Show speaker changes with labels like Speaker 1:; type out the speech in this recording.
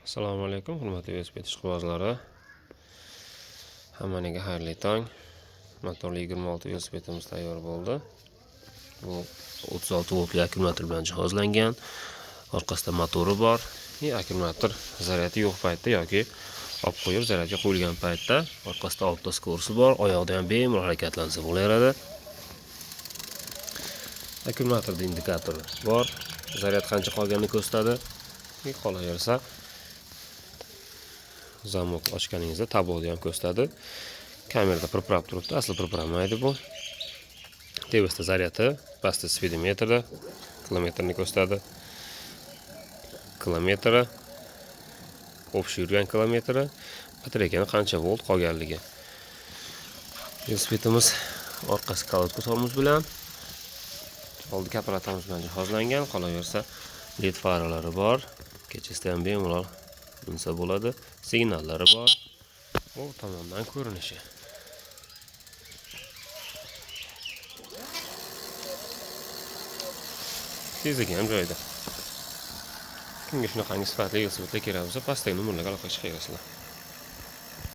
Speaker 1: Assalomu alaykum, hurmatli velosiped ishqibozlari. Hammaniga xayrli tong. Motorli 26 velosipedimiz tayyor bo'ldi. Bu 36 voltli akkumulyator bilan jihozlangan. Orqasida motori bor. Akkumulyator zaryadi yo'q paytda yoki olib qo'yib zaryadga qo'yilgan paytda orqasida avtoskorsi bor, oyoqda ham bemalol harakatlansa bo'laveradi. Akkumulyatorda indikatori bor. Zaryad qancha qolganini ko'rsatadi. Qolaversa zamok ochganingizda tabloda ham ko'rsatadi. Kamerada pirpirab turibdi, asli pirpiramaydi bu. Tepasida zaryadi, pastda speedometrda kilometrni ko'rsatadi. Kilometri, общий yurgan kilometri, batareyani qancha volt qolganligi. Velosipedimiz orqasi kalotka tormoz bilan, oldi kaparatorimiz bilan jihozlangan. Qolaversa LED faralari bor. Kechasida ham bemalol minsa bo'ladi. Signallari bor. Bu tomondan ko'rinishi. Tezligi ham joyida. Kimga shunaqangi sifatli velosipedlar kerak bo'lsa, pastdagi nomerlarga aloqa chiqaverasizlar.